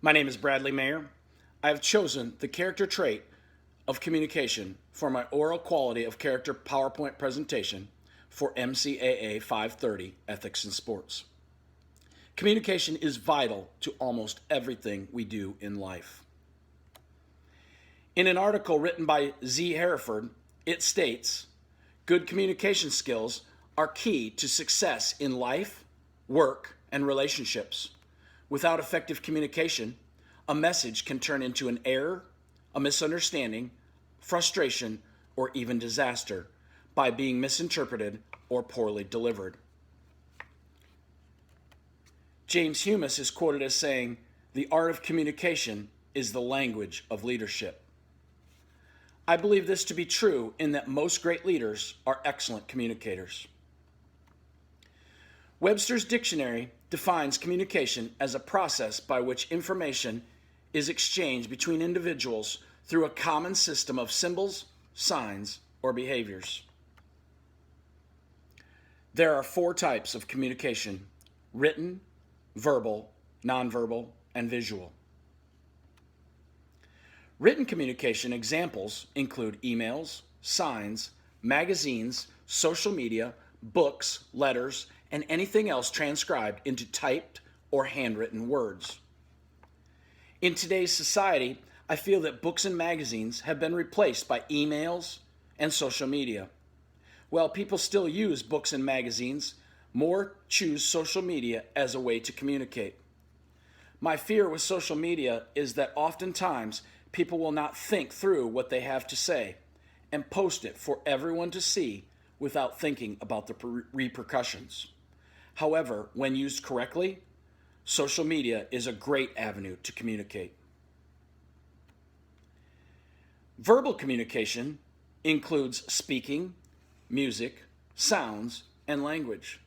My name is Bradley Mayer. I have chosen the character trait of communication for my oral quality of character PowerPoint presentation for MCAA 530 Ethics in Sports. Communication is vital to almost everything we do in life. In an article written by Z. Hereford, it states, good communication skills are key to success in life, work, and relationships. Without effective communication, a message can turn into an error, a misunderstanding, frustration, or even disaster by being misinterpreted or poorly delivered. James Humas is quoted as saying, "The art of communication is the language of leadership." I believe this to be true in that most great leaders are excellent communicators. Webster's dictionary defines communication as a process by which information is exchanged between individuals through a common system of symbols, signs, or behaviors. There are 4 types of communication: written, verbal, nonverbal, and visual. Written communication examples include emails, signs, magazines, social media, books, letters, and anything else transcribed into typed or handwritten words. In today's society, I feel that books and magazines have been replaced by emails and social media. While people still use books and magazines, more choose social media as a way to communicate. My fear with social media is that oftentimes people will not think through what they have to say and post it for everyone to see without thinking about the repercussions. However, when used correctly, social media is a great avenue to communicate. Verbal communication includes speaking, music, sounds, and language.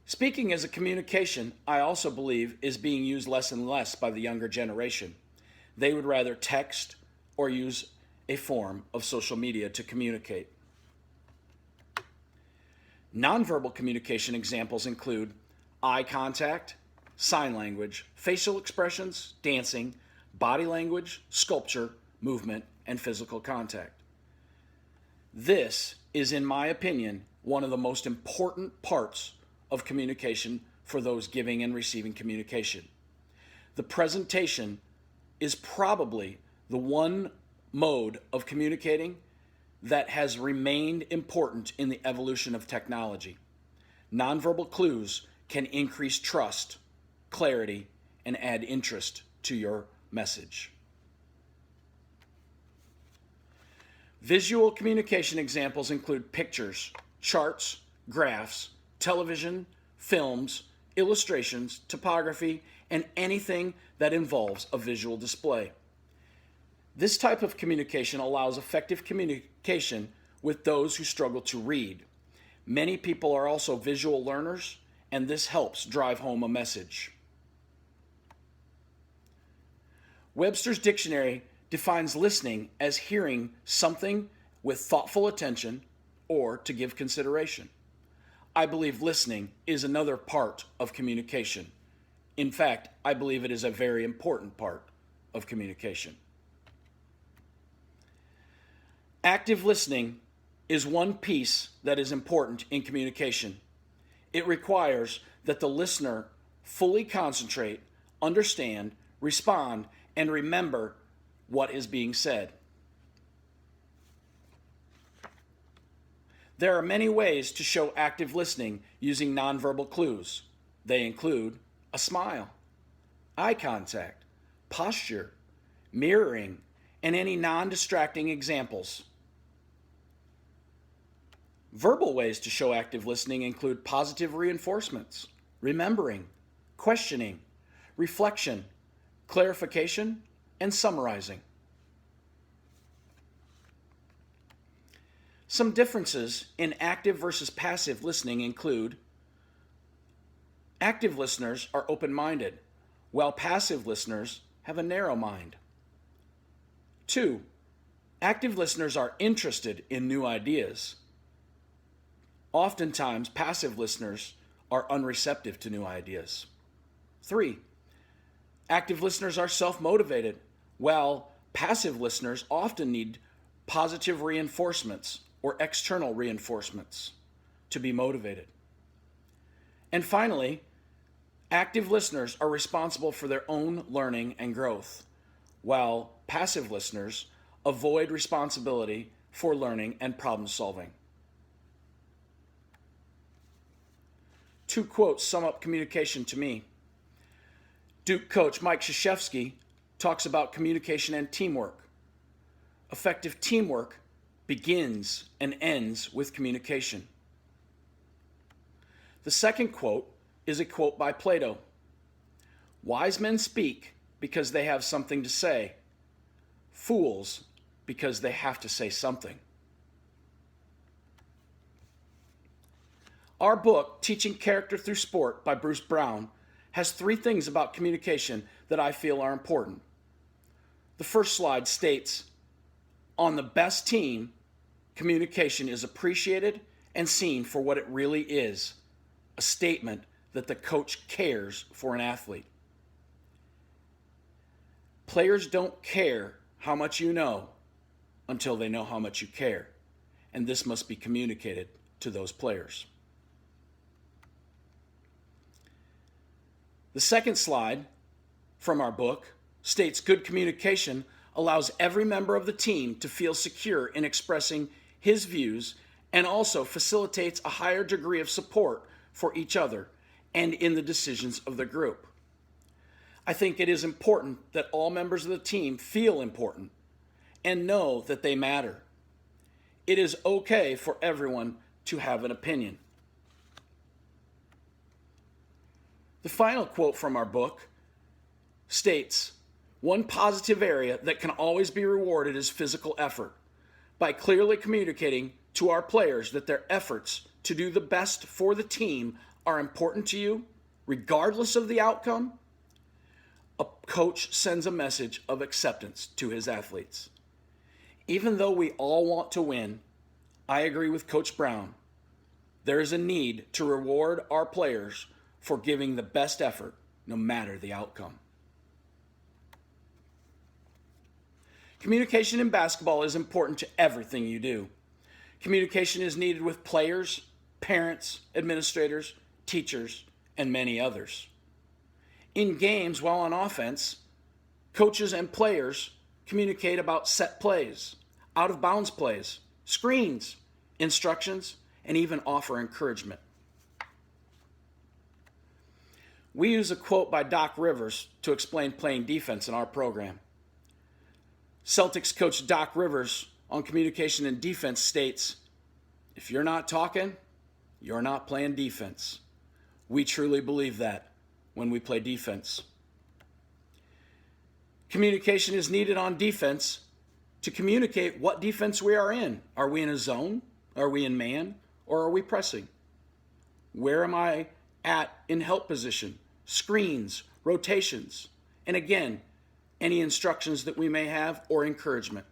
Speaking as a communication, I also believe, is being used less and less by the younger generation. They would rather text or use a form of social media to communicate. Nonverbal communication examples include eye contact, sign language, facial expressions, dancing, body language, sculpture, movement, and physical contact. This is, in my opinion, one of the most important parts of communication for those giving and receiving communication. The presentation is probably the one mode of communicating that has remained important in the evolution of technology. Nonverbal clues can increase trust, clarity, and add interest to your message. Visual communication examples include pictures, charts, graphs, television, films, illustrations, topography, and anything that involves a visual display. This type of communication allows effective communication with those who struggle to read. Many people are also visual learners, and this helps drive home a message. Webster's dictionary defines listening as hearing something with thoughtful attention or to give consideration. I believe listening is another part of communication. In fact, I believe it is a very important part of communication. Active listening is one piece that is important in communication. It requires that the listener fully concentrate, understand, respond, and remember what is being said. There are many ways to show active listening using nonverbal clues. They include a smile, eye contact, posture, mirroring, and any non-distracting examples. Verbal ways to show active listening include positive reinforcements, remembering, questioning, reflection, clarification, and summarizing. Some differences in active versus passive listening include active listeners are open-minded, while passive listeners have a narrow mind. 2. Active listeners are interested in new ideas. Oftentimes, passive listeners are unreceptive to new ideas. 3. Active listeners are self-motivated, while passive listeners often need positive reinforcements or external reinforcements to be motivated. And finally, active listeners are responsible for their own learning and growth, while passive listeners avoid responsibility for learning and problem solving. Two quotes sum up communication to me. Duke coach Mike Krzyzewski talks about communication and teamwork. Effective teamwork begins and ends with communication. The second quote is a quote by Plato. Wise men speak because they have something to say. Fools because they have to say something. Our book, Teaching Character Through Sport by Bruce Brown, has 3 things about communication that I feel are important. The first slide states, on the best team, communication is appreciated and seen for what it really is, a statement that the coach cares for an athlete. Players don't care how much you know until they know how much you care, and this must be communicated to those players. The second slide from our book states good communication allows every member of the team to feel secure in expressing his views and also facilitates a higher degree of support for each other and in the decisions of the group. I think it is important that all members of the team feel important and know that they matter. It is okay for everyone to have an opinion. The final quote from our book states, one positive area that can always be rewarded is physical effort. By clearly communicating to our players that their efforts to do the best for the team are important to you, regardless of the outcome, a coach sends a message of acceptance to his athletes. Even though we all want to win, I agree with Coach Brown. There is a need to reward our players for giving the best effort, no matter the outcome. Communication in basketball is important to everything you do. Communication is needed with players, parents, administrators, teachers, and many others. In games, while on offense, coaches and players communicate about set plays, out-of-bounds plays, screens, instructions, and even offer encouragement. We use a quote by Doc Rivers to explain playing defense in our program. Celtics coach Doc Rivers on communication and defense states, if you're not talking, you're not playing defense. We truly believe that when we play defense. Communication is needed on defense to communicate what defense we are in. Are we in a zone? Are we in man? Or are we pressing? Where am I at in help position, screens, rotations, and again, any instructions that we may have or encouragement.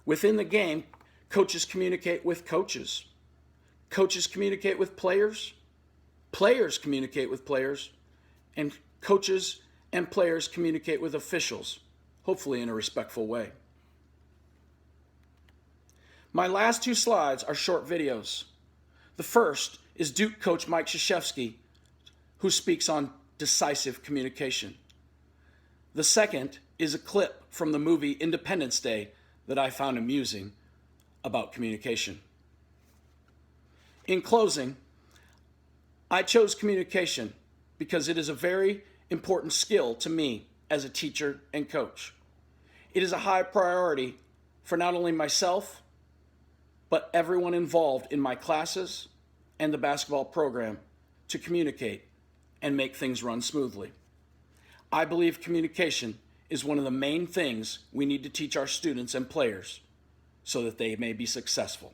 Within the game, coaches communicate with coaches. Coaches communicate with players. Players communicate with players. And coaches and players communicate with officials, hopefully in a respectful way. My last 2 slides are short videos. The first is Duke coach Mike Krzyzewski, who speaks on decisive communication. The second is a clip from the movie Independence Day that I found amusing about communication. In closing, I chose communication because it is a very important skill to me as a teacher and coach. It is a high priority for not only myself, but everyone involved in my classes and the basketball program to communicate and make things run smoothly. I believe communication is one of the main things we need to teach our students and players so that they may be successful.